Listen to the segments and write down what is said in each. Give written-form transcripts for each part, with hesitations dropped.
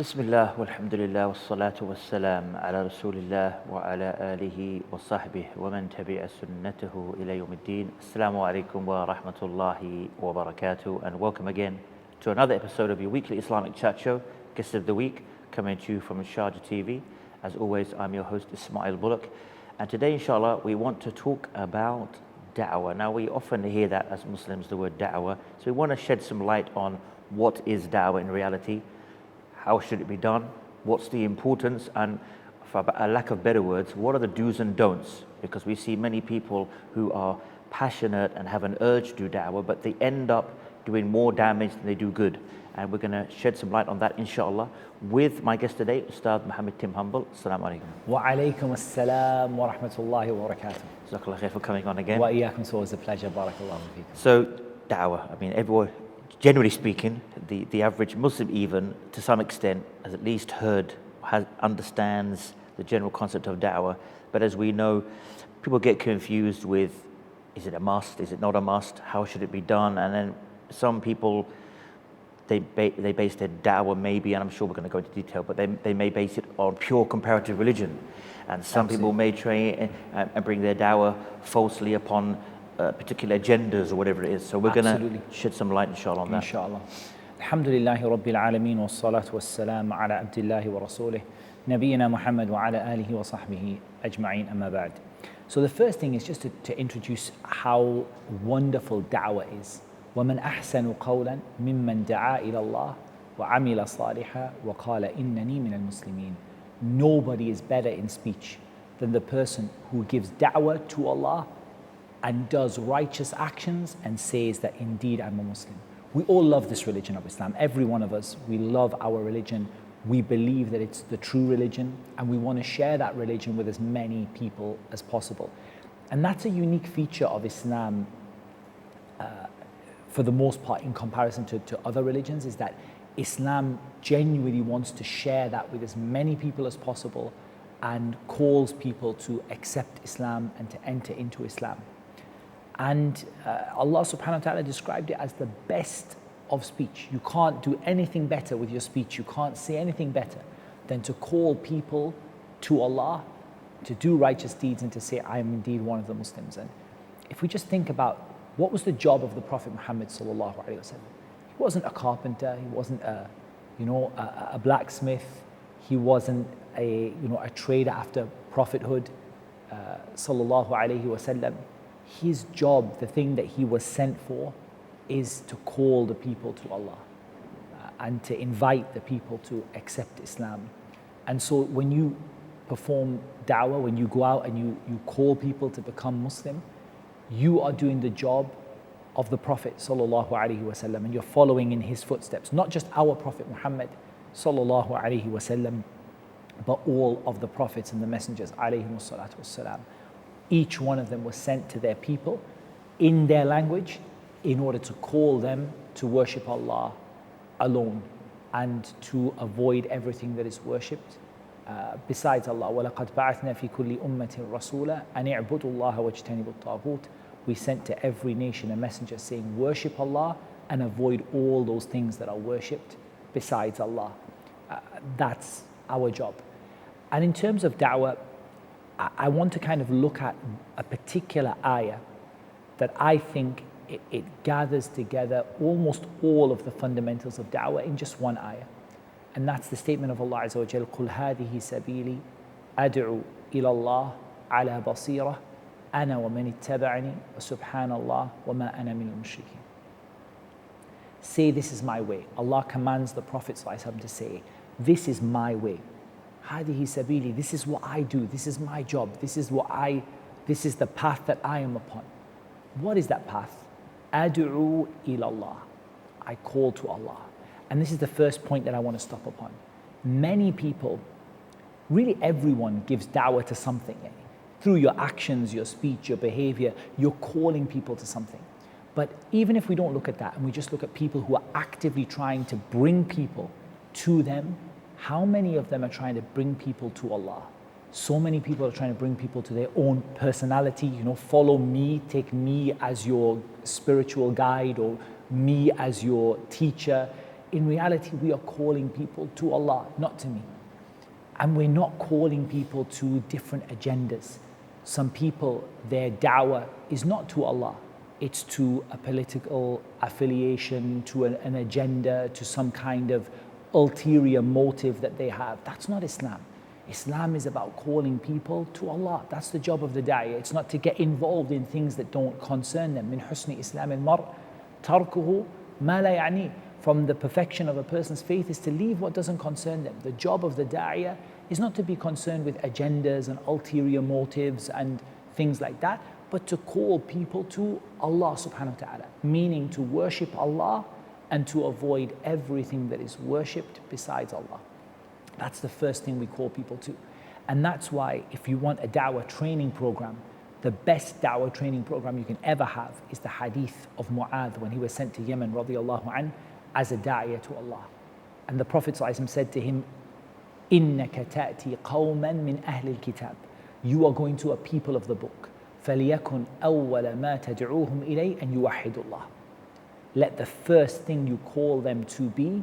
بسم الله والحمد لله والصلاة والسلام على رسول الله وعلى آله وصحبه ومن تبع سنته إلى يوم الدين. Assalamu alaikum wa rahmatullahi wa barakatuh, and welcome again to another episode of your weekly Islamic chat show, Guest of the Week, coming to you from Sharjah TV. As always, I'm your host Ismail Bullock, and today inshallah we want to talk about da'wah. Now we often hear that as Muslims, the word da'wah, so we want to shed some light on what is da'wah in reality. How should it be done? What's the importance? And for a lack of better words, what are the do's and don'ts? Because we see many people who are passionate and have an urge to do da'wah, but they end up doing more damage than they do good. And we're going to shed some light on that, inshallah, with my guest today, Ustad Muhammad Tim Humble. Assalamu alaikum. Wa alaikum assalam wa rahmatullahi wa barakatuh. Jazakallah khair for coming on again. Wa iyaakum, so it's a pleasure. Barakallahu feekum. So, da'wah, I mean, everyone, generally speaking, the average Muslim even, to some extent, has at least heard, understands the general concept of da'wah. But as we know, people get confused with, is it a must, is it not a must, how should it be done? And then some people, they base their da'wah maybe, and I'm sure we're going to go into detail, but they may base it on pure comparative religion. And some people may try and bring their da'wah falsely upon particular agendas or whatever it is. So we're going to shed some light inshallah on that. Inshallah. Alhamdulillahi Rabbil Alameen wa salatu wa salam ala abdillahi wa rasulih Nabiyyina Muhammad wa ala alihi wa sahbihi ajma'een amma ba'd. So the first thing is just to introduce how wonderful da'wah is. وَمَنْ أَحْسَنُ قَوْلًا مِمَّنْ دَعَا إِلَى اللَّهِ وَعَمِلَ صَالِحًا وَقَالَ إِنَّنِي مِنَ الْمُسْلِمِينَ. Nobody is better in speech than the person who gives da'wah to Allah and does righteous actions and says that indeed I'm a Muslim. We all love this religion of Islam. Every one of us, we love our religion. We believe that it's the true religion, and we want to share that religion with as many people as possible. And that's a unique feature of Islam for the most part in comparison to other religions, is that Islam genuinely wants to share that with as many people as possible and calls people to accept Islam and to enter into Islam. And Allah subhanahu wa ta'ala described it as the best of speech. You can't do anything better with your speech. You can't say anything better than to call people to Allah, to do righteous deeds, and to say, I am indeed one of the Muslims. And if we just think about what was the job of the Prophet Muhammad sallallahu alaihi wasallam, he wasn't a carpenter. He wasn't a blacksmith. He wasn't a trader after prophethood. Sallallahu alaihi wasallam. His job, the thing that he was sent for, is to call the people to Allah and to invite the people to accept Islam. And so when you perform da'wah, when you go out and you call people to become Muslim, you are doing the job of the Prophet sallallahu alaihi wasallam, and you're following in his footsteps. Not just our Prophet Muhammad sallallahu alaihi wasallam, but all of the prophets and the messengers alayhimus salatu wassalam. Each one of them was sent to their people in their language in order to call them to worship Allah alone and to avoid everything that is worshipped besides Allah. وَلَقَدْ بَعَثْنَا فِي كُلِّ أُمَّةٍ رَسُولًا أَنِ اعْبُدُوا اللَّهَ وَاجْتَنِبُوا الطَّاغُوتَ. We sent to every nation a messenger saying, worship Allah and avoid all those things that are worshipped besides Allah. That's our job. And in terms of da'wah, I want to kind of look at a particular ayah that I think it gathers together almost all of the fundamentals of da'wah in just one ayah. And that's the statement of Allah Azza wa Jal, قُلْ هَذِهِ سَبِيلِي أَدْعُو إِلَى اللَّهِ عَلَى بَصِيرَةٍ أَنَا وَمَنِ اتَّبَعَنِي وَسُبْحَانَ اللَّهِ وَمَا أَنَا مِنَ الْمُشْرِكِينَ. Say, this is my way. Allah commands the Prophet ﷺ to say, this is my way. هذه سبيلي, this is what I do, this is my job, this is the path that I am upon. What is that path? أدعو إلى الله. I call to Allah. And this is the first point that I want to stop upon. Many people, really everyone, gives da'wah to something. Through your actions, your speech, your behavior, you're calling people to something. But even if we don't look at that and we just look at people who are actively trying to bring people to them, how many of them are trying to bring people to Allah? So many people are trying to bring people to their own personality, follow me, take me as your spiritual guide or me as your teacher. in reality, we are calling people to Allah, not to me. And we're not calling people to different agendas. Some people, their da'wah is not to Allah. It's to a political affiliation, to an agenda, to some kind of ulterior motive that they have. That's not Islam. Islam is about calling people to Allah. That's the job of the da'iyah. It's not to get involved in things that don't concern them. Min husni Islam al-mar tarkuhu ma la ya'ni. From the perfection of a person's faith is to leave what doesn't concern them. The job of the da'iyah is not to be concerned with agendas and ulterior motives and things like that, but to call people to Allah subhanahu wa ta'ala, meaning to worship Allah and to avoid everything that is worshipped besides Allah. That's the first thing we call people to. And that's why if you want a da'wah training program, the best da'wah training program you can ever have is the hadith of Mu'adh when he was sent to Yemen radiallahu anh as a da'iyah to Allah. And the Prophet ﷺ said to him, إِنَّكَ تَأْتِي قَوْمًا مِنْ أَهْلِ الْكِتَابِ. You are going to a people of the book. فَلْيَكُنْ أَوَّلَ مَا تَدْعُوهُمْ إِلَيْهِ أَنْ يُوَحِّدُوا اللَّهِ. Let the first thing you call them to be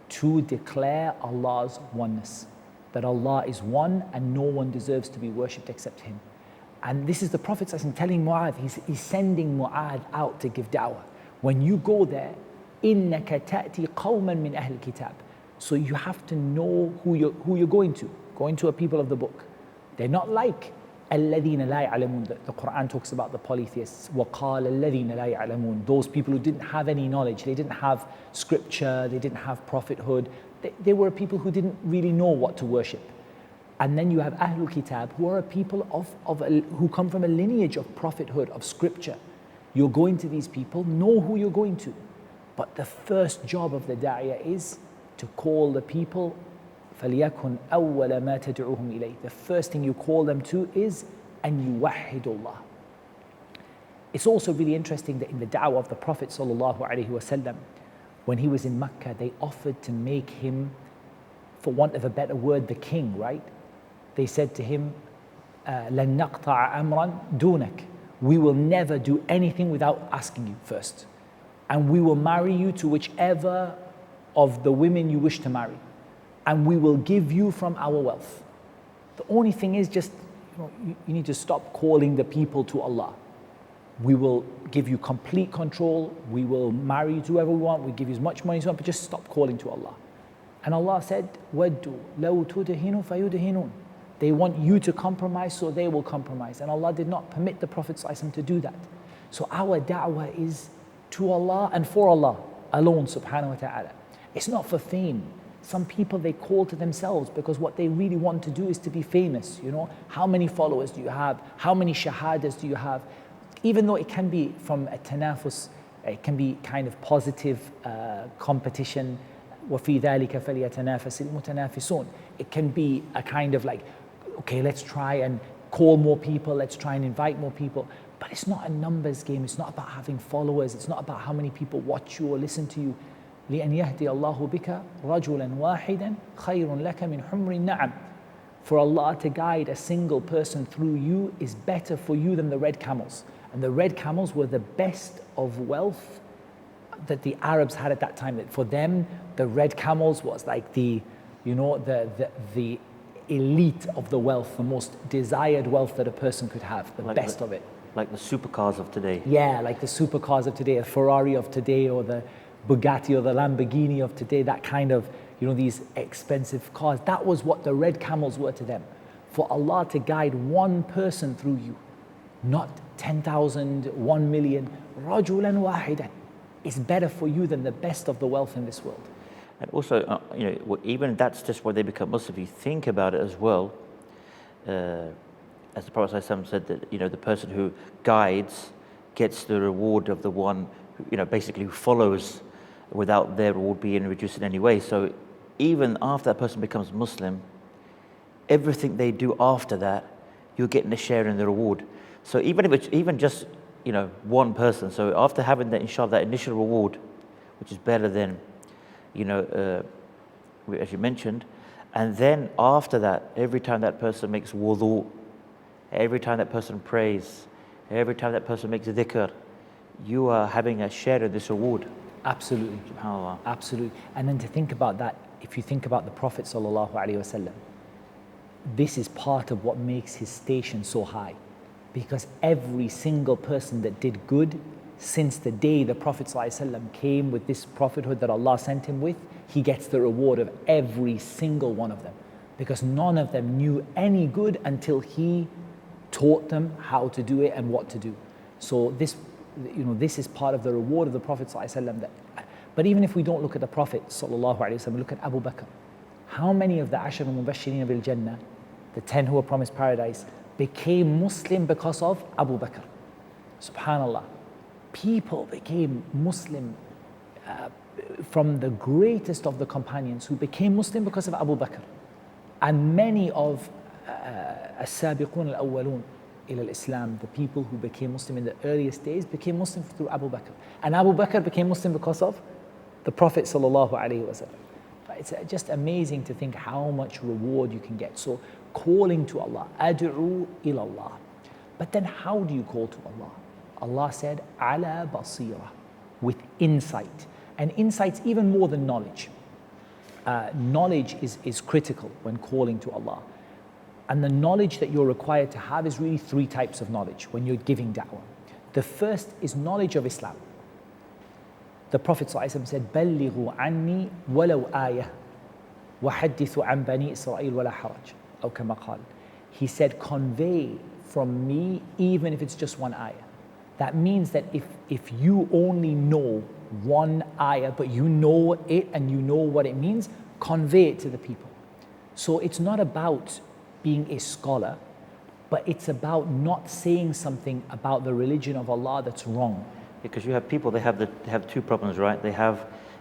to declare Allah's oneness, that Allah is one and no one deserves to be worshipped except Him. And this is the Prophet ﷺ telling Mu'adh, he's sending Mu'adh out to give da'wah. When you go there, إِنَّكَ تَأْتِي قَوْمًا مِنْ أَهْلِ الْكِتَابِ. So you have to know who you're going to a people of the book. They're not like الَّذِينَ لَا يَعْلَمُونَ. The Quran talks about the polytheists. وَقَالَ الَّذِينَ لَا يَعْلَمُونَ. Those people who didn't have any knowledge, they didn't have scripture, they didn't have prophethood. They were people who didn't really know what to worship. And then you have Ahlul Kitab, who are a people who come from a lineage of prophethood, of scripture. You're going to these people, know who you're going to. But the first job of the da'iyah is to call the people, فَلْيَكُنْ أَوَّلَ مَا تَدْعُوهُمْ إِلَيْهِ. The first thing you call them to is أَنْ يُوَحِّدُ اللَّهِ. It's also really interesting that in the da'wah of the Prophet ﷺ, when he was in Mecca, they offered to make him, for want of a better word, the king, right? They said to him, لَن نَقْطَعَ أَمْرًا دُونَكَ. We will never do anything without asking you first. And we will marry you to whichever of the women you wish to marry. And we will give you from our wealth. The only thing is just, you need to stop calling the people to Allah. We will give you complete control. We will marry you to whoever we want. We give you as much money as you want, but just stop calling to Allah. And Allah said, وَدُّوا لَوْ تُدْهِنُوا فَيُدْهِنُونَ. They want you to compromise, so they will compromise. And Allah did not permit the Prophet ﷺ to do that. So our da'wah is to Allah and for Allah alone, subhanahu wa ta'ala. It's not for fame. Some people, they call to themselves because what they really want to do is to be famous. How many followers do you have? How many shahadas do you have? Even though it can be from a tanafus, it can be kind of positive competition. وَفِي ذَلِكَ فَلْيَتَنَافَسِ الْمُتَنَافِسُونَ. It can be a kind of like, okay, let's try and call more people, let's try and invite more people. But it's not a numbers game. It's not about having followers. It's not about how many people watch you or listen to you. لِأَنْ يَهْدِيَ اللَّهُ بِكَ رَجُلًا وَاحِدًا خَيْرٌ لَكَ مِنْ حُمْرِ النَّعَمِ. For Allah to guide a single person through you is better for you than the red camels. And the red camels were the best of wealth that the Arabs had at that time. For them, the red camels was like the elite of the wealth, the most desired wealth that a person could have, the best of it. Like the supercars of today. Yeah, like the supercars of today, a Ferrari of today, or the Bugatti or the Lamborghini of today, that kind of, these expensive cars. That was what the red camels were to them. For Allah to guide one person through you, not 10,000, 1 million, rajulan wahidan, is better for you than the best of the wealth in this world. And also, even that's just why they become Muslim. If you think about it as well, as the Prophet ﷺ said that, the person who guides gets the reward of the one, basically who follows without their reward being reduced in any way. So even after that person becomes Muslim, everything they do after that, you're getting a share in the reward. So even if it's even just, one person, so after having that, inshallah, that initial reward, which is better than, as you mentioned, and then after that, every time that person makes wudu, every time that person prays, every time that person makes dhikr, you are having a share of this reward. Absolutely. SubhanAllah. Absolutely. And then to think about that, if you think about the Prophet sallallahu alaihi wasallam, this is part of what makes his station so high, because every single person that did good since the day the Prophet ﷺ came with this prophethood that Allah sent him with, he gets the reward of every single one of them, because none of them knew any good until he taught them how to do it and what to do. So this, this is part of the reward of the Prophet ﷺ. But even if we don't look at the Prophet ﷺ, look at Abu Bakr. How many of the Ashar al-Mubashireen bil Jannah, the 10 who were promised paradise, became Muslim because of Abu Bakr? SubhanAllah. People became Muslim from the greatest of the companions who became Muslim because of Abu Bakr. And many of as-sabiqun al-awwalun ila al-Islam, the people who became Muslim in the earliest days, became Muslim through Abu Bakr. And Abu Bakr became Muslim because of the Prophet sallallahu alaihi wasallam. It's just amazing to think how much reward you can get. So calling to Allah, ad'u ila Allah. But then how do you call to Allah? Allah said, ala basira, with insight. And insight's even more than knowledge. Knowledge is critical when calling to Allah. And the knowledge that you're required to have is really three types of knowledge when you're giving da'wah. The first is knowledge of Islam. The Prophet ﷺ said, بَلِّغُوا عَنِّي وَلَوْ آيَةً وَحَدِّثُوا عَنْ بَنِي إِسْرَائِيلَ وَلَا حَرَجٍ أو كما قال. He said, convey from me even if it's just one ayah. That means that if you only know one ayah, but you know it and you know what it means, convey it to the people. So it's not about being a scholar, but it's about not saying something about the religion of Allah that's wrong. Because you have people, they have two problems, right?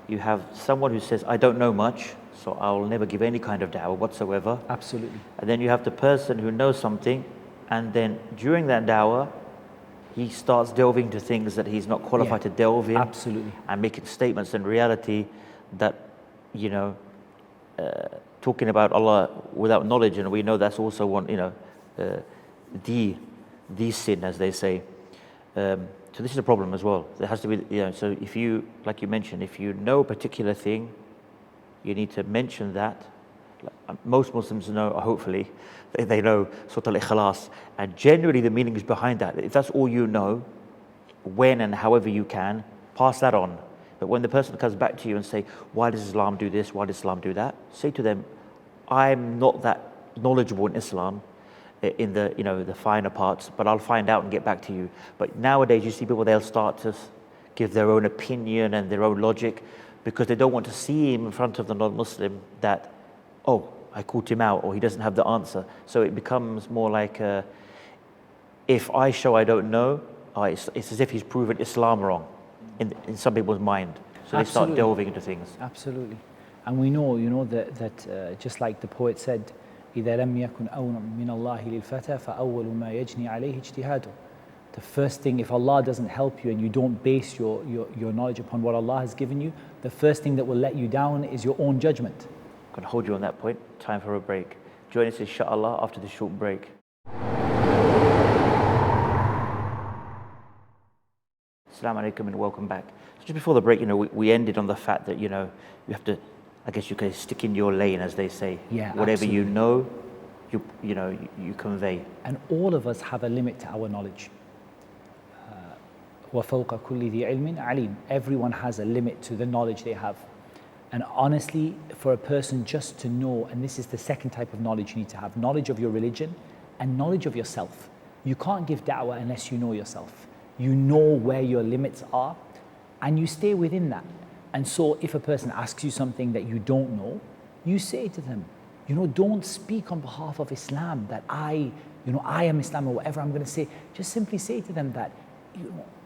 You have someone who says, I don't know much, so I'll never give any kind of da'wah whatsoever. Absolutely. And then you have the person who knows something, and then during that da'wah, he starts delving into things that he's not qualified to delve in. Absolutely. And making statements in reality that, talking about Allah without knowledge, and we know that's also one, the sin, as they say. So this is a problem as well. There has to be, so if you, like you mentioned, if you know a particular thing, you need to mention that. Most Muslims know, hopefully, they know Surah Al-Ikhlas, and generally the meaning is behind that. If that's all you know, when and however you can, pass that on. But when the person comes back to you and say, why does Islam do this, why does Islam do that? Say to them, I'm not that knowledgeable in Islam, in the the finer parts, but I'll find out and get back to you. But nowadays you see people, they'll start to give their own opinion and their own logic because they don't want to see him in front of the non-Muslim that, oh, I called him out, or he doesn't have the answer. So it becomes more like, if I show I don't know, it's as if he's proven Islam wrong in some people's mind. So they start delving into things. Absolutely. And we know, that just like the poet said, إذا لم يكن أون من الله للفتى فأول ما يجني عليه اجتهاده. The first thing, if Allah doesn't help you and you don't base your knowledge upon what Allah has given you, the first thing that will let you down is your own judgment. I'm going to hold you on that point. Time for a break. Join us inshallah after this short break. Assalamu alaikum and welcome back. So just before the break, we ended on the fact that, you have to, I guess you can stick in your lane, as they say. Yeah, whatever absolutely. you know, you convey. And all of us have a limit to our knowledge. وَفَوْقَ كُلِّ ذِي عِلْمٍ عَلِيمٍ. Everyone has a limit to the knowledge they have. And honestly, for a person just to know, and this is the second type of knowledge you need to have, knowledge of your religion and knowledge of yourself. You can't give da'wah unless you know yourself. You know where your limits are, and you stay within that. And so if a person asks you something that you don't know, you say to them, don't speak on behalf of Islam that I am Islam or whatever I'm going to say. Just simply say to them that,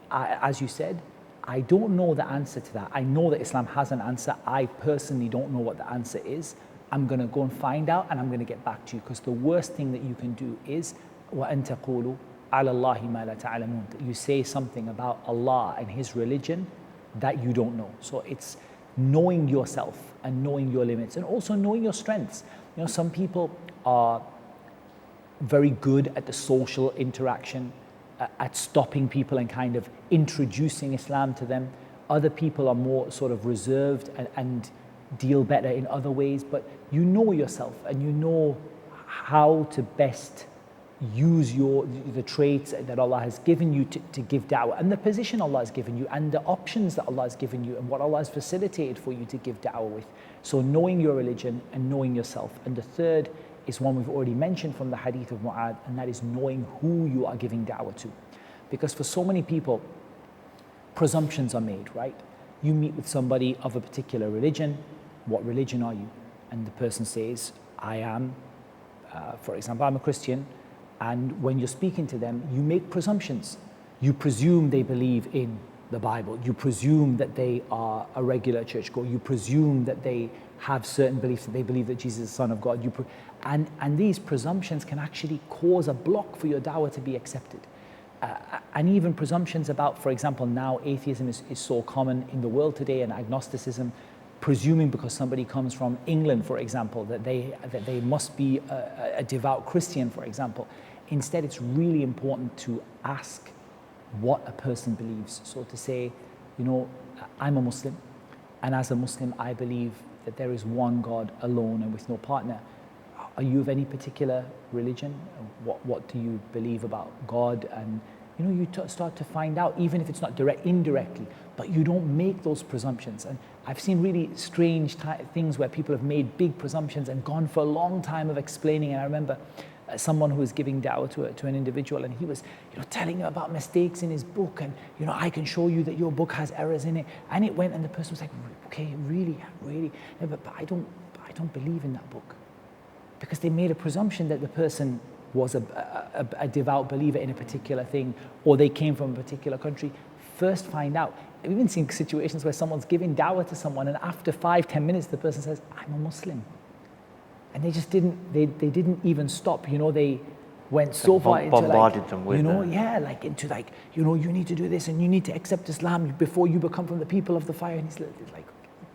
as you said, I don't know the answer to that. I know that Islam has an answer. I personally don't know what the answer is. I'm going to go and find out, and I'm going to get back to you, because the worst thing that you can do is وَأَن تَقُولُوا عَلَى اللَّهِ مَا لَا تَعْلَمُونَ. That you say something about Allah and His religion that you don't know. So it's knowing yourself and knowing your limits, and also knowing your strengths. Some people are very good at the social interaction, at stopping people and kind of introducing Islam to them. Other people are more sort of reserved and deal better in other ways, but you know yourself and you know how to best use the traits that Allah has given you to give da'wah, and the position Allah has given you, and the options that Allah has given you, and what Allah has facilitated for you to give da'wah with. So knowing your religion and knowing yourself. And the third is one we've already mentioned from the hadith of Mu'adh, and that is knowing who you are giving da'wah to. Because for so many people, presumptions are made, right? You meet with somebody of a particular religion. What religion are you? And the person says, I am, for example, I'm a Christian. And when you're speaking to them, you make presumptions. You presume they believe in the Bible. You presume that they are a regular churchgoer. You presume that they have certain beliefs, that they believe that Jesus is the Son of God. And these presumptions can actually cause a block for your da'wah to be accepted. And even presumptions about, for example, now atheism is so common in the world today, and agnosticism, presuming because somebody comes from England, for example, that they must be a devout Christian, for example. Instead, it's really important to ask what a person believes. So to say, you know, I'm a Muslim, and as a Muslim, I believe that there is one God alone and with no partner. Are you of any particular religion? What do you believe about God? And you know, you start to find out, even if it's not indirectly, but you don't make those presumptions. And I've seen really strange things where people have made big presumptions and gone for a long time of explaining. And I remember someone who was giving da'wah to an individual, and he was, you know, telling him about mistakes in his book, and you know, I can show you that your book has errors in it. And it went, and the person was like, okay, really, no, but I don't believe in that book, because they made a presumption that the person was a devout believer in a particular thing, or they came from a particular country. First find out. I've even seen situations where someone's giving da'wah to someone, and after 5-10 minutes, the person says, I'm a Muslim. And they just didn't even stop, you know, they went so far into bombarded them with, you know, into like, you know, you need to do this and you need to accept Islam before you become from the people of the fire. And he's like,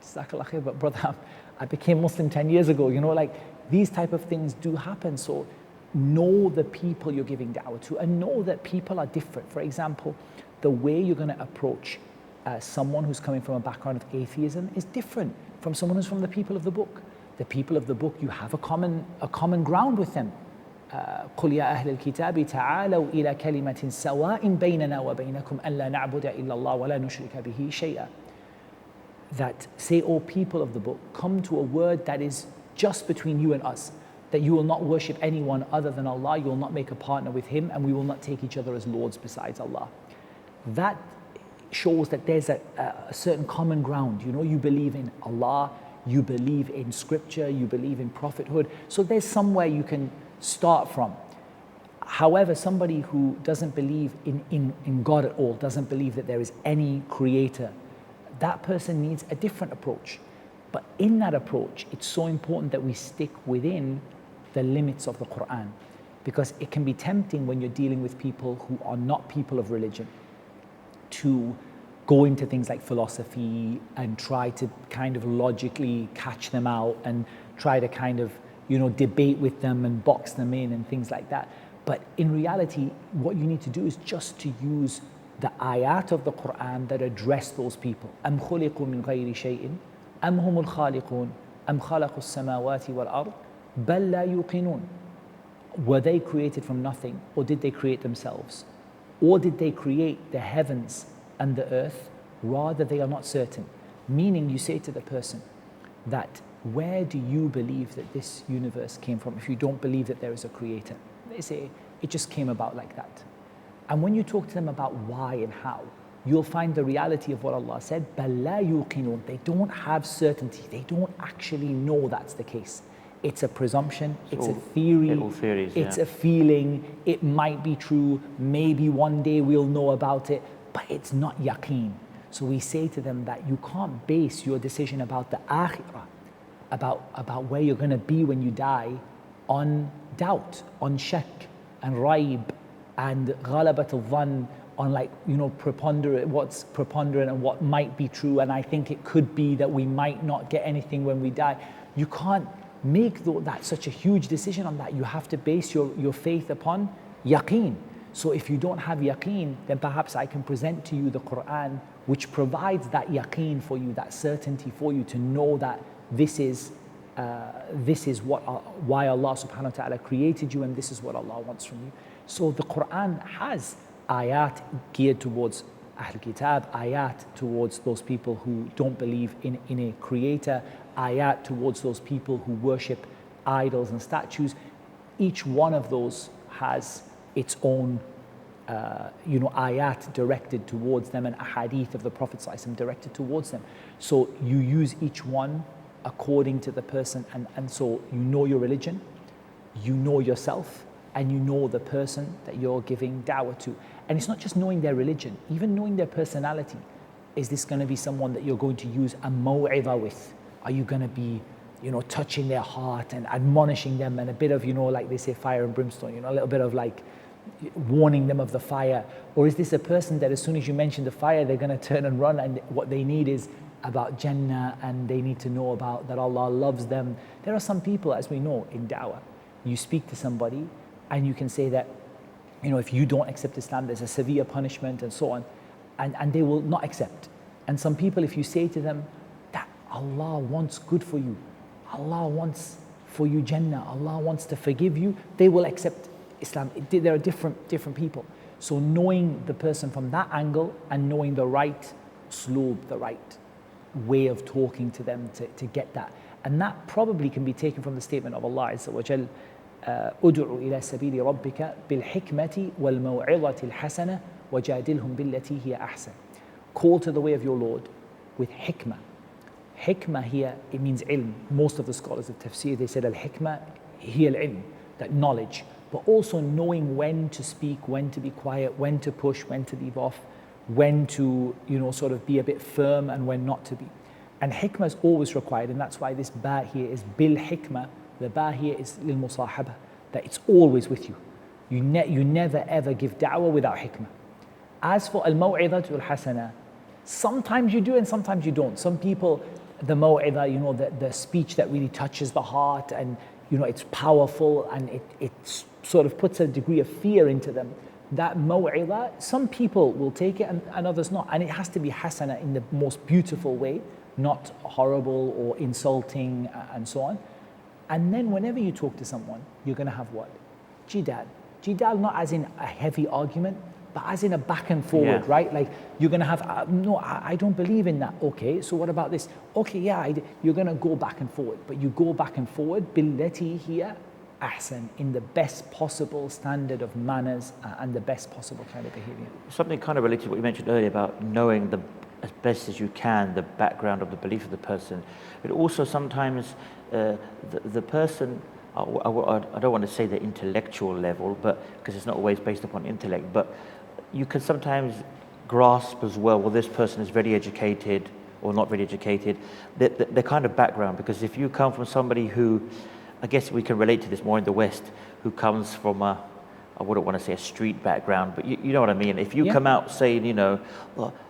Jazakallah khair, but brother, I became Muslim 10 years ago, you know, like these type of things do happen. So know the people you're giving da'wah to, and know that people are different. For example, the way you're going to approach someone who's coming from a background of atheism is different from someone who's from the people of the book. The people of the book, you have a common ground with them. قُلْ يَا أَهْلَ الْكِتَابِ تَعَالَوْا إِلَى كَلِمَةٍ سَوَاءٍ بَيْنَنَا وَبَيْنَكُمْ أَلَّا نَعْبُدَ إِلَّا اللَّهَ وَلَا نُشْرِكَ بِهِ شَيْئًا. That say, O people of the book, come to a word that is just between you and us, that you will not worship anyone other than Allah, you will not make a partner with Him, and we will not take each other as lords besides Allah. That shows that there's a certain common ground. You know, you believe in Allah, you believe in scripture, you believe in prophethood. So there's somewhere you can start from. However, somebody who doesn't believe in God at all, doesn't believe that there is any creator, that person needs a different approach. But in that approach, it's so important that we stick within the limits of the Quran, because it can be tempting when you're dealing with people who are not people of religion to go into things like philosophy and try to kind of logically catch them out and try to kind of, you know, debate with them and box them in and things like that. But in reality, what you need to do is just to use the ayat of the Quran that address those people. أَمْ خُلِقُوا مِنْ غَيْرِ شَيْءٍ أَمْ هُمُ الْخَالِقُونَ أَمْ خَلَقُوا السَّمَاوَاتِ وَالْأَرْضِ بَلْ لَا يُوقِنُونَ. Were they created from nothing, or did they create themselves? Or did they create the heavens and the earth? Rather, they are not certain. Meaning, you say to the person that, where do you believe that this universe came from if you don't believe that there is a creator? They say, it just came about like that. And when you talk to them about why and how, you'll find the reality of what Allah said, بَلْ لَا يُوقِنُونَ. They don't have certainty. They don't actually know that's the case. It's a presumption, it's a theory, it's a feeling, it might be true, maybe one day we'll know about it, but it's not yaqeen. So we say to them that you can't base your decision about the akhirah, about where you're going to be when you die, on doubt, on shak and raib and ghalabat al-dhann, on, like, you know, what's preponderant and what might be true, and I think it could be that we might not get anything when we die. You can't make that such a huge decision on that. You have to base your faith upon yaqeen. So if you don't have yaqeen, then perhaps I can present to you the Quran which provides that yaqeen for you, that certainty for you to know that this is why Allah subhanahu wa ta'ala created you, and this is what Allah wants from you. So the Quran has ayat geared towards Ahl Kitab, ayat towards those people who don't believe in a creator, ayat towards those people who worship idols and statues. Each one of those has its own ayat directed towards them, and ahadith of the Prophet ﷺ directed towards them. So you use each one according to the person, and so you know your religion, you know yourself, and you know the person that you're giving da'wah to. And it's not just knowing their religion, even knowing their personality. Is this going to be someone that you're going to use a maw'idha with? Are you going to be, touching their heart and admonishing them, and a bit of, like they say, fire and brimstone, a little bit of like warning them of the fire? Or is this a person that as soon as you mention the fire, they're going to turn and run, and what they need is about Jannah, and they need to know about that Allah loves them? There are some people, as we know in da'wah, you speak to somebody and you can say that, if you don't accept Islam, there's a severe punishment and so on, and they will not accept. And some people, if you say to them that Allah wants good for you, Allah wants for you Jannah, Allah wants to forgive you, they will accept Islam. There are different people. So knowing the person from that angle and knowing the right sloob, the right way of talking to them to get that. And that probably can be taken from the statement of Allah Azza wa Jal, ادعو إلى سبيل ربك بالحكمة والموعظة الحسنة وجادلهم بالتي هي أحسن. Call to the way of your Lord with hikmah. Hikmah here, it means ilm. Most of the scholars of tafsir, they said al-hikmah, hiya al-ilm, that knowledge, but also knowing when to speak, when to be quiet, when to push, when to leave off, when to, sort of be a bit firm and when not to be. And hikmah is always required, and that's why this ba here is bil hikmah. The ba here is lil musahaba, that it's always with you. You never ever give da'wah without hikmah. As for al-maw'idhatu al-hasana, sometimes you do and sometimes you don't. Some people, the maw'idha, the speech that really touches the heart, and it's powerful, and it sort of puts a degree of fear into them. That maw'idha, some people will take it and others not. And it has to be hasana, in the most beautiful way, not horrible or insulting and so on. And then whenever you talk to someone, you're going to have what? Jidal. Jidal, not as in a heavy argument, but as in a back and forward, right? Like you're going to have, no, I don't believe in that. Okay, so what about this? Okay, yeah, you're going to go back and forward. But you go back and forward, billati hiya ahsan, in the best possible standard of manners and the best possible kind of behavior. Something kind of related to what you mentioned earlier about knowing as best as you can the background of the belief of the person. But also sometimes the person, I don't want to say the intellectual level, but because it's not always based upon intellect, but you can sometimes grasp as well, this person is very educated or not very educated, the kind of background. Because if you come from somebody who, I guess we can relate to this more in the West, who comes from I wouldn't want to say a street background, but you know what I mean. If you come out saying,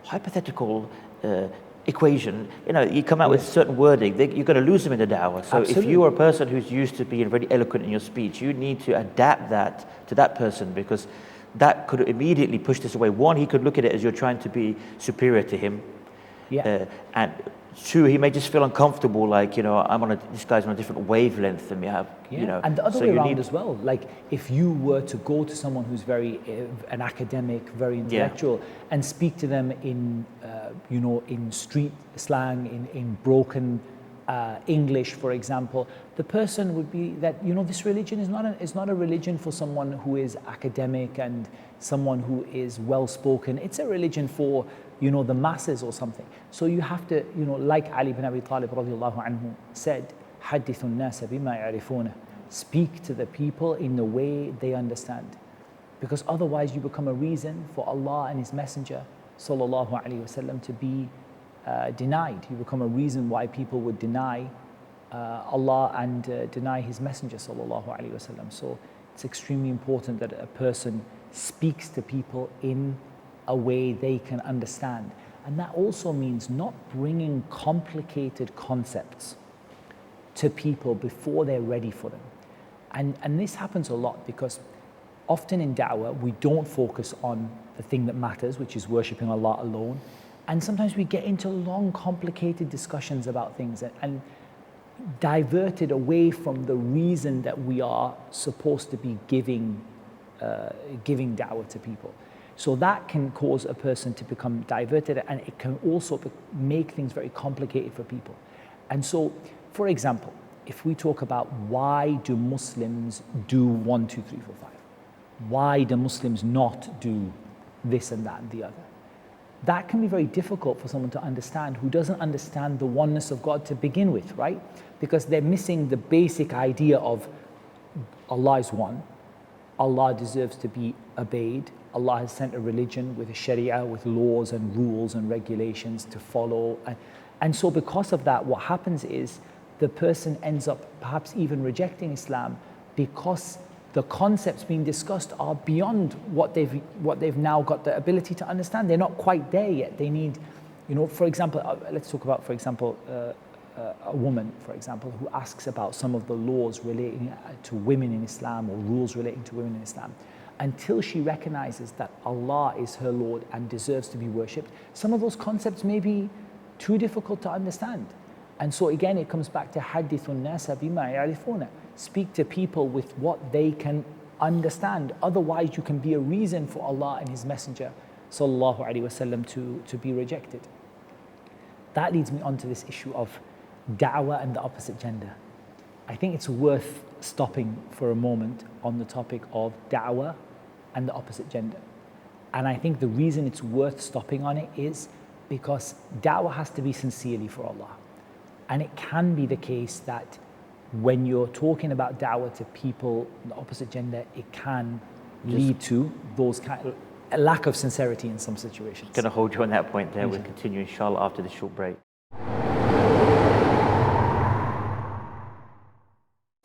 hypothetical equation, you come out with certain wording, you're going to lose them in the da'wah. So Absolutely. If you are a person who's used to being very eloquent in your speech, you need to adapt that to that person, because that could immediately push this away. One, he could look at it as you're trying to be superior to him. Yeah. And two, he may just feel uncomfortable, like, this guy's on a different wavelength than me. And the other way around as well. Like if you were to go to someone who's very an academic, very intellectual, and speak to them in in street slang, in broken English, for example, the person would be that this religion is not a religion for someone who is academic and someone who is well spoken. It's a religion for the masses or something. So you have to, like Ali ibn Abi Talib radiallahu anhu said, حدث الناس بما يعرفونه. Speak to the people in the way they understand, because otherwise you become a reason for Allah and His Messenger sallallahu alaihi wasallam to be denied. You become a reason why people would deny Allah and deny His Messenger sallallahu alaihi wasallam. So it's extremely important that a person speaks to people in a way they can understand. And that also means not bringing complicated concepts to people before they're ready for them. And this happens a lot because often in da'wah, we don't focus on the thing that matters, which is worshipping Allah alone. And sometimes we get into long, complicated discussions about things and diverted away from the reason that we are supposed to be giving da'wah to people. So that can cause a person to become diverted, and it can also make things very complicated for people. And so, for example, if we talk about why do Muslims do 1, 2, 3, 4, 5? Why do Muslims not do this and that and the other? That can be very difficult for someone to understand who doesn't understand the oneness of God to begin with, right? Because they're missing the basic idea of Allah is one, Allah deserves to be obeyed, Allah has sent a religion with a sharia, with laws and rules and regulations to follow. And so because of that, what happens is the person ends up perhaps even rejecting Islam because the concepts being discussed are beyond what they've now got the ability to understand. They're not quite there yet. They need, for example, let's talk about, for example, a woman, for example, who asks about some of the laws relating to women in Islam or rules relating to women in Islam. Until she recognizes that Allah is her Lord and deserves to be worshipped, some of those concepts may be too difficult to understand. And so again, it comes back to hadithun nasa bima ya'rifuna. Speak to people with what they can understand. Otherwise, you can be a reason for Allah and His Messenger sallallahu alaihi wasallam to be rejected. That leads me on to this issue of da'wah and the opposite gender. I think it's worth stopping for a moment on the topic of da'wah and the opposite gender. And I think the reason it's worth stopping on it is because da'wah has to be sincerely for Allah. And it can be the case that when you're talking about da'wah to people, the opposite gender, it can lead to those a lack of sincerity in some situations. Going to hold you on that point there. We'll continue inshallah after this short break.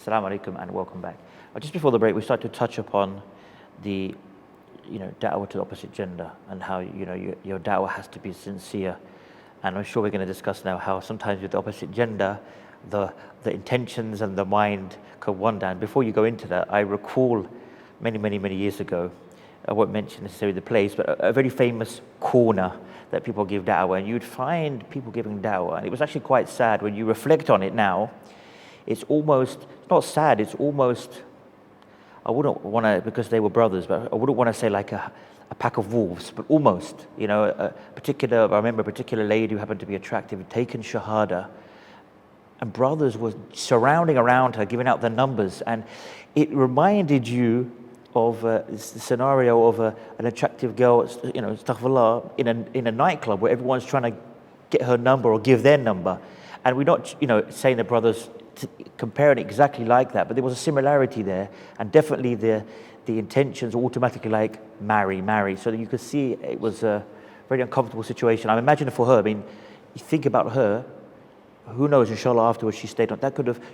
Assalamu alaikum and welcome back. Just before the break, we started to touch upon the da'wah to the opposite gender and how your da'wah has to be sincere. And I'm sure we're going to discuss now how sometimes with the opposite gender, the intentions and the mind could wander. And before you go into that, I recall many years ago, I won't mention necessarily the place, but a very famous corner that people give da'wah, and you'd find people giving da'wah. And it was actually quite sad when you reflect on it now. It's almost, not sad, it's almost, I wouldn't want to, because they were brothers, but I wouldn't want to say like a pack of wolves, but almost, I remember a particular lady who happened to be attractive, had taken Shahada, and brothers were surrounding around her, giving out the numbers, and it reminded you of the scenario of an attractive girl, astaghfirullah, in a nightclub where everyone's trying to get her number or give their number. And we're not, saying the brothers comparing it exactly like that, but there was a similarity there, and definitely the intentions were automatically like marry. So that you could see it was a very uncomfortable situation. I imagine for her. I mean, you think about her. Who knows? Inshallah, afterwards she stayed on.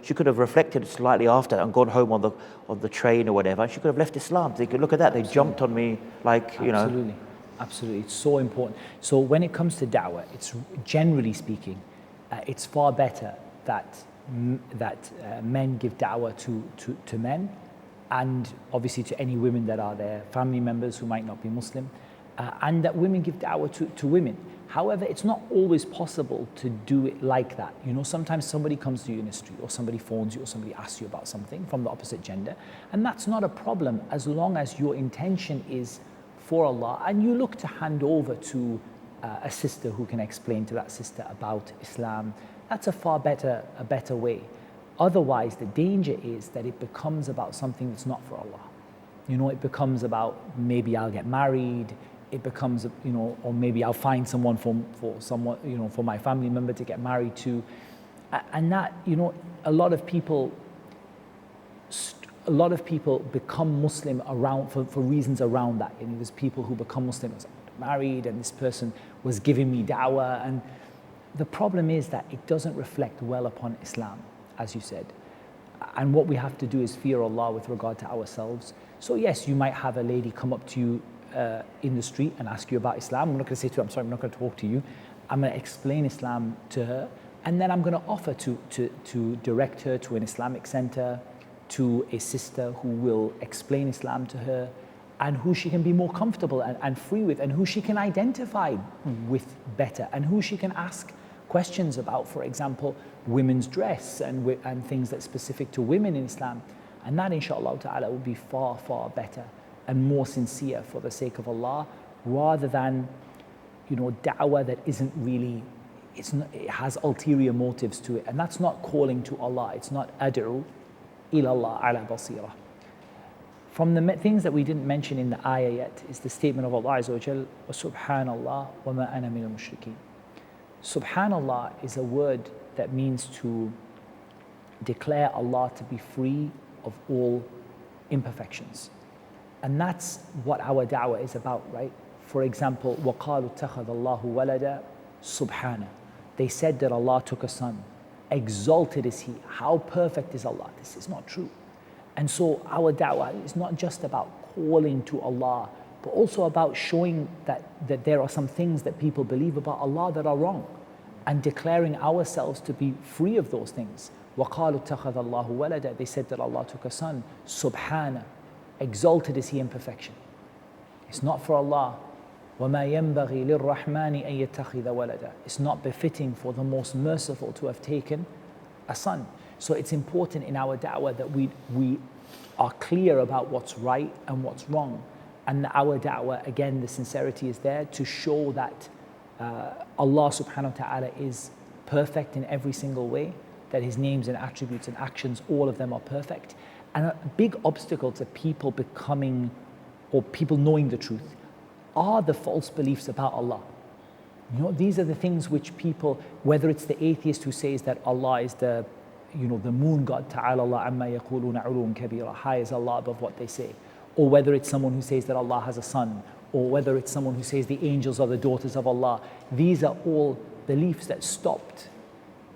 She could have reflected slightly after and gone home on the train or whatever. She could have left Islam. They could look at that. They jumped on me like Absolutely, it's so important. So when it comes to da'wah, it's generally speaking, it's far better that men give da'wah to men, and obviously to any women that are their family members who might not be Muslim, and that women give da'wah to women. However, it's not always possible to do it like that. Sometimes somebody comes to you in the street, or somebody phones you, or somebody asks you about something from the opposite gender, and that's not a problem as long as your intention is for Allah, and you look to hand over to a sister who can explain to that sister about Islam. That's a better way. Otherwise, the danger is that it becomes about something that's not for Allah. It becomes about maybe I'll get married. It becomes, or maybe I'll find someone for someone, for my family member to get married to, and that, a lot of people become Muslim for reasons around that. There's people who become Muslim as married, and this person was giving me da'wah, and the problem is that it doesn't reflect well upon Islam, as you said. And what we have to do is fear Allah with regard to ourselves. So yes, you might have a lady come up to you in the street and ask you about Islam. I'm not going to say to her, I'm sorry, I'm not going to talk to you. I'm going to explain Islam to her, and then I'm going to offer to direct her to an Islamic center, to a sister who will explain Islam to her. and who she can be more comfortable and free with, and who she can identify with better, and who she can ask questions about, for example, women's dress and things that's specific to women in Islam. And that, inshallah ta'ala, will be far, far better and more sincere for the sake of Allah, rather than, da'wah that isn't really, it has ulterior motives to it. And that's not calling to Allah. It's not ad'u ila Allah ala basira. From the things that we didn't mention in the ayah yet is the statement of Allah Azza wa Jal, wa subhanallah wa ma ana min al-mushrikeen. Subhanallah is a word that means to declare Allah to be free of all imperfections. And that's what our da'wah is about, right? For example, وَقَالُوا اتَّخَذَ اللَّهُ وَلَدًا سُبْحَانَهُ. They said that Allah took a son. Exalted is He. How perfect is Allah? This is not true. And so our da'wah is not just about calling to Allah, but also about showing that there are some things that people believe about Allah that are wrong, and declaring ourselves to be free of those things. وَقَالُوا اتَّخَذَ اللَّهُ وَلَدًا. They said that Allah took a son. Subhana. Exalted is He in perfection. It's not for Allah. وَمَا يَنْبَغِي لِلرَّحْمَنِ أَن يَتَّخِذَ وَلَدًا. It's not befitting for the most merciful to have taken a son. So it's important in our da'wah that we are clear about what's right and what's wrong. And our da'wah, again, the sincerity is there to show that Allah subhanahu wa ta'ala is perfect in every single way, that His names and attributes and actions, all of them are perfect. And a big obstacle to people becoming, or people knowing the truth, are the false beliefs about Allah. These are the things which people, whether it's the atheist who says that Allah is the moon god, ta'ala Allah amma yaquluna ulun kabira, high is Allah above what they say, or whether it's someone who says that Allah has a son, or whether it's someone who says the angels are the daughters of Allah. These are all beliefs that stopped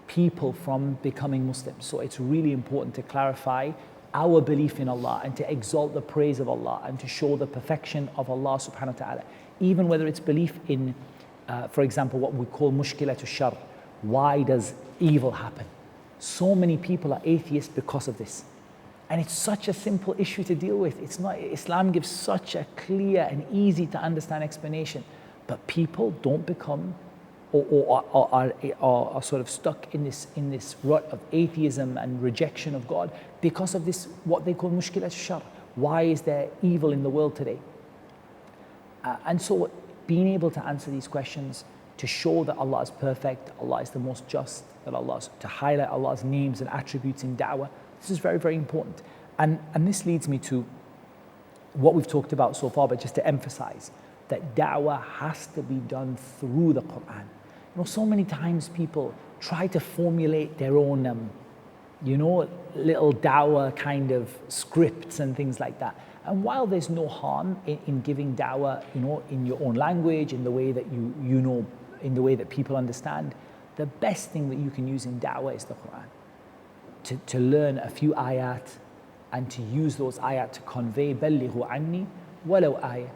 people from becoming Muslims. So it's really important to clarify our belief in Allah and to exalt the praise of Allah and to show the perfection of Allah subhanahu wa ta'ala. Even whether it's belief in, for example, what we call mushkilatu shar. Why does evil happen? So many people are atheists because of this. And it's such a simple issue to deal with. It's not, Islam gives such a clear and easy to understand explanation. But people don't become or are sort of stuck in this rut of atheism and rejection of God because of this, what they call mushkilat shar. Why is there evil in the world today? And so being able to answer these questions, to show that Allah is perfect, Allah is the most just, that to highlight Allah's names and attributes in da'wah, this is very, very important. And this leads me to what we've talked about so far, but just to emphasize that da'wah has to be done through the Quran. So many times people try to formulate their own, little da'wah kind of scripts and things like that. And while there's no harm in giving da'wah, in your own language, in the way that in the way that people understand, the best thing that you can use in da'wah is the Quran. To learn a few ayat and to use those ayat to convey بَلِّغُوا عَنِّي وَلَوْ آيَةً,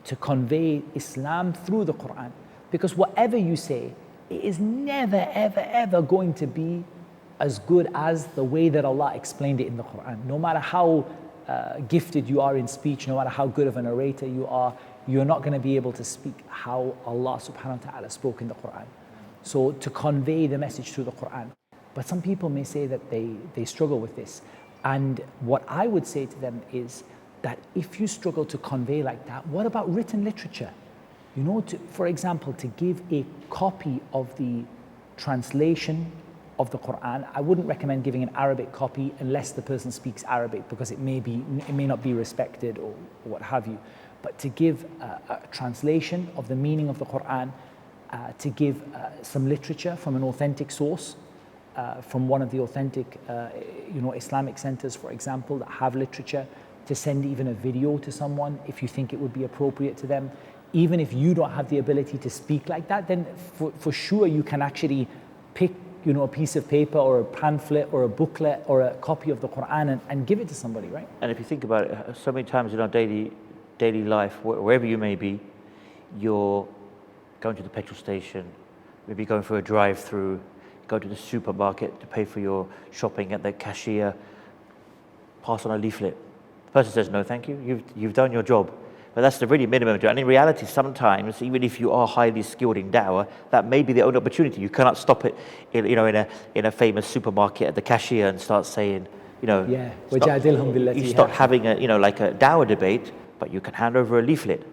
to convey Islam through the Quran. Because whatever you say, it is never, ever, ever going to be as good as the way that Allah explained it in the Quran. No matter how gifted you are in speech, no matter how good of a narrator you are, you're not going to be able to speak how Allah subhanahu wa ta'ala spoke in the Quran. So to convey the message through the Quran. But some people may say that they struggle with this. And what I would say to them is that if you struggle to convey like that, what about written literature? For example, to give a copy of the translation of the Quran. I wouldn't recommend giving an Arabic copy unless the person speaks Arabic, because it may not be respected or what have you. But to give a translation of the meaning of the Quran, to give some literature from an authentic source, from one of the authentic Islamic centers, for example, that have literature, to send even a video to someone if you think it would be appropriate to them. Even if you don't have the ability to speak like that, then for sure you can actually pick a piece of paper or a pamphlet or a booklet or a copy of the Quran and give it to somebody, right? And if you think about it, so many times in our daily life, wherever you may be, you're going to the petrol station, maybe going for a drive-through, go to the supermarket to pay for your shopping, at the cashier, pass on a leaflet. The person says, no, thank you, you've done your job. But that's the really minimum. And in reality, sometimes, even if you are highly skilled in da'wah, that may be the only opportunity. You cannot stop it, in a famous supermarket at the cashier and start saying, Yeah. you start having like a da'wah debate, but you can hand over a leaflet.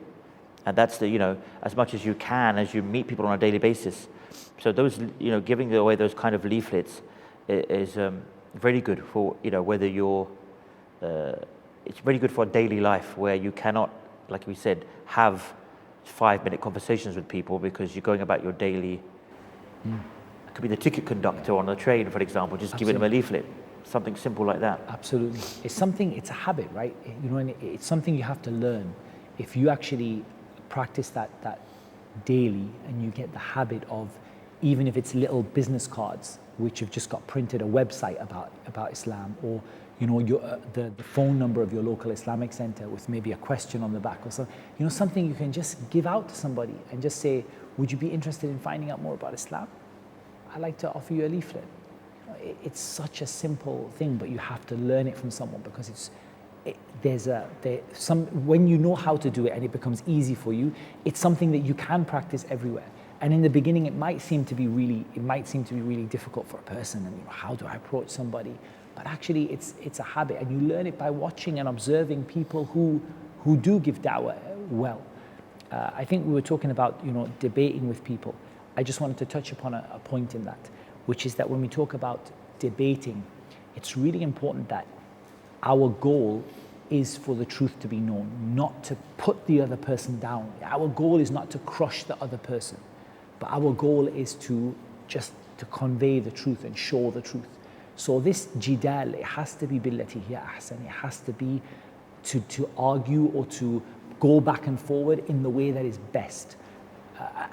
And that's as much as you can as you meet people on a daily basis. So those, giving away those kind of leaflets is very good for, whether you're, it's very good for daily life where you cannot, like we said, have 5-minute conversations with people because you're going about your daily, it could be the ticket conductor on the train, for example, just giving them a leaflet, something simple like that. Absolutely. It's a habit, right? And it's something you have to learn. If you actually practice that daily and you get the habit of, even if it's little business cards which have just got printed, a website about Islam, or the phone number of your local Islamic center with maybe a question on the back or something, something you can just give out to somebody and just say, would you be interested in finding out more about Islam? I'd like to offer you a leaflet. It's such a simple thing, but you have to learn it from someone, because when you know how to do it and it becomes easy for you, it's something that you can practice everywhere. And in the beginning, it might seem to be really difficult for a person. And how do I approach somebody? But actually, it's a habit, and you learn it by watching and observing people who do give da'wah well. I think we were talking about debating with people. I just wanted to touch upon a point in that, which is that when we talk about debating, it's really important that our goal is for the truth to be known, not to put the other person down. Our goal is not to crush the other person, but our goal is to convey the truth and show the truth. So this jidal, it has to be billati hiya ahsan. It has to be to argue or to go back and forward in the way that is best.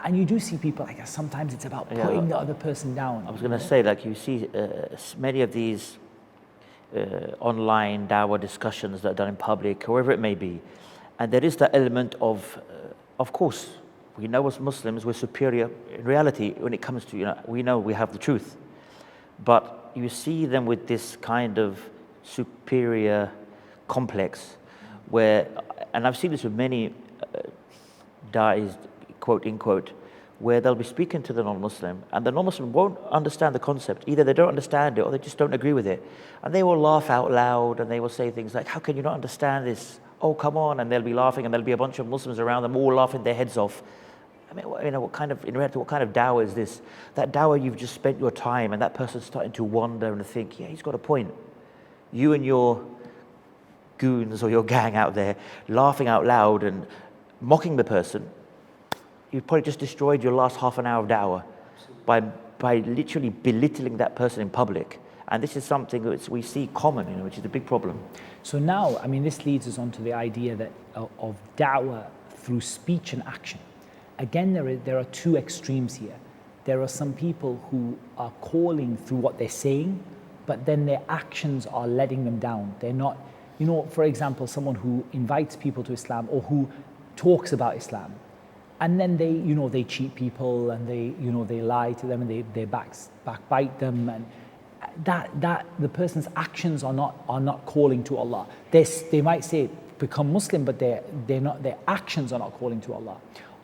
And you do see people like that. Sometimes it's about putting the other person down. I was going to say, like, you see many of these online dawah discussions that are done in public, wherever it may be, and there is that element of course, we know as Muslims we're superior in reality when it comes to, we know we have the truth, but you see them with this kind of superior complex where, and I've seen this with many da'is, quote unquote, where they'll be speaking to the non-Muslim and the non-Muslim won't understand the concept. Either they don't understand it or they just don't agree with it. And they will laugh out loud and they will say things like, how can you not understand this? Oh, come on. And they'll be laughing and there'll be a bunch of Muslims around them all laughing their heads off. I mean, what kind of dawah is this? That dawah, you've just spent your time and that person's starting to wonder and think, yeah, he's got a point. You and your goons or your gang out there laughing out loud and mocking the person, you've probably just destroyed your last half an hour of da'wah by literally belittling that person in public. And this is something that we see common, which is a big problem. So now, I mean, this leads us on to the idea that of da'wah through speech and action. Again, there are two extremes here. There are some people who are calling through what they're saying, but then their actions are letting them down. They're not, for example, someone who invites people to Islam or who talks about Islam, and then they cheat people and they lie to them and they backbite them, and that the person's actions are not calling to Allah. They might say become Muslim, but their actions are not calling to Allah.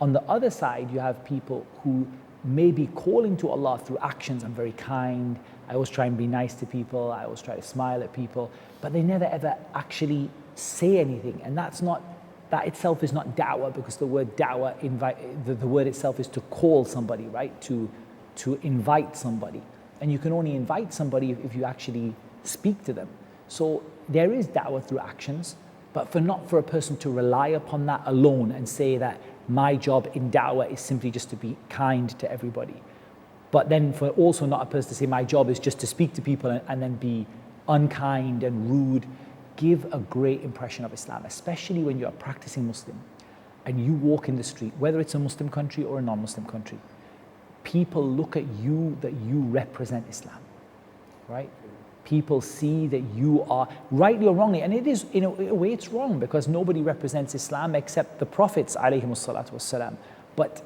On the other side, you have people who may be calling to Allah through actions. I'm very kind. I always try and be nice to people. I always try to smile at people, but they never ever actually say anything, and that itself is not da'wah, because the word da'wah, the word itself is to call somebody, right? To invite somebody. And you can only invite somebody if you actually speak to them. So there is da'wah through actions, but not for a person to rely upon that alone and say that my job in da'wah is simply just to be kind to everybody. But then for also not a person to say my job is just to speak to people and then be unkind and rude. Give a great impression of Islam, especially when you're a practicing Muslim and you walk in the street, whether it's a Muslim country or a non-Muslim country. People look at you that you represent Islam, right? People see that you are, rightly or wrongly, and it is, in a way it's wrong, because nobody represents Islam except the Prophets, ﷺ. But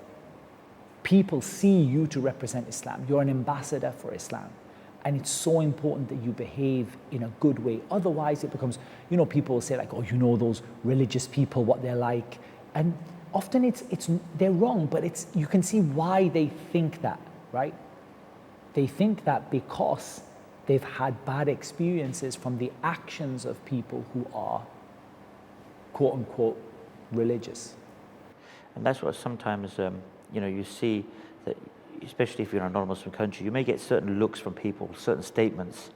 people see you to represent Islam. You're an ambassador for Islam. And it's so important that you behave in a good way. Otherwise, it becomes, people will say like, oh, those religious people, what they're like. And often they're wrong, but you can see why they think that, right? They think that because they've had bad experiences from the actions of people who are, quote unquote, religious. And that's what sometimes, you see that, especially if you're in a non-Muslim country, you may get certain looks from people, certain statements,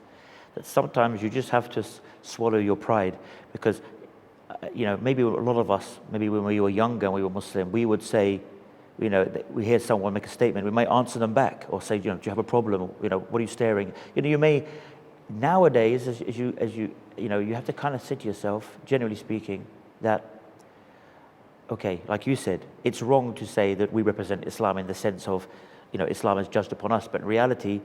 that sometimes you just have to swallow your pride, because, maybe a lot of us, maybe when we were younger and we were Muslim, we would say, we hear someone make a statement, we might answer them back or say, do you have a problem? What are you staring? You may, nowadays, as you have to kind of say to yourself, generally speaking, that, okay, like you said, it's wrong to say that we represent Islam in the sense of, Islam is judged upon us, but in reality,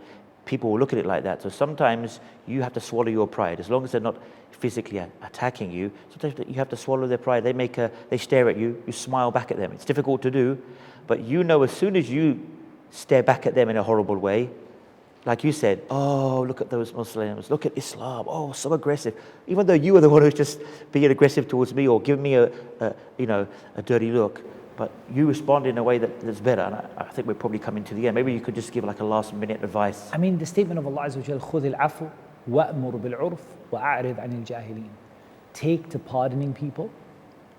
people will look at it like that. So sometimes you have to swallow your pride, as long as they're not physically attacking you. Sometimes you have to swallow their pride. They stare at you, you smile back at them. It's difficult to do, but as soon as you stare back at them in a horrible way, like you said, oh, look at those Muslims, look at Islam, oh, so aggressive. Even though you were the one who's just being aggressive towards me or giving me a dirty look, but you respond in a way that's better. And I think we're probably coming to the end. Maybe you could just give like a last minute advice. I mean, the statement of Allah Azza wa Jal, خُذِ الْعَفْوَ وَأْمُرْ بِالْعُرْفِ وَأَعْرِضْ عَنِ الْجَاهِلِينَ. Take to pardoning people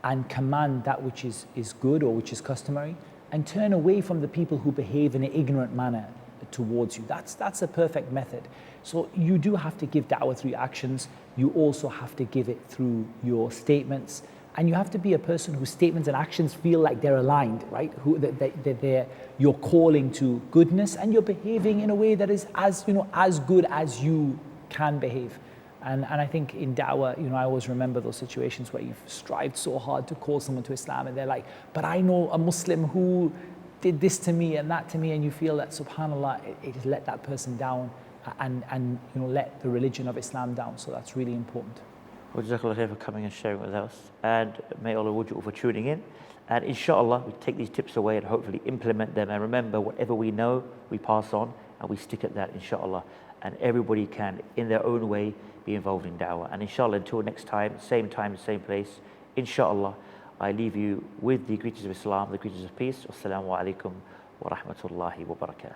and command that which is good or which is customary, and turn away from the people who behave in an ignorant manner towards you. That's a perfect method. So you do have to give da'wah through your actions. You also have to give it through your statements. And you have to be a person whose statements and actions feel like they're aligned, right? You're calling to goodness and you're behaving in a way that is as good as you can behave. And I think in da'wah, I always remember those situations where you've strived so hard to call someone to Islam and they're like, but I know a Muslim who did this to me and that to me, and you feel that, subhanAllah, it has let that person down and let the religion of Islam down. So that's really important. Well, Jazakallah khair for coming and sharing with us, and may Allah reward you all for tuning in. And inshallah, we take these tips away and hopefully implement them. And remember, whatever we know, we pass on and we stick at that, inshallah. And everybody can, in their own way, be involved in da'wah. And inshallah, until next time, same place, inshallah, I leave you with the greetings of Islam, the greetings of peace. Wassalamu alaikum wa rahmatullahi wa barakatuh.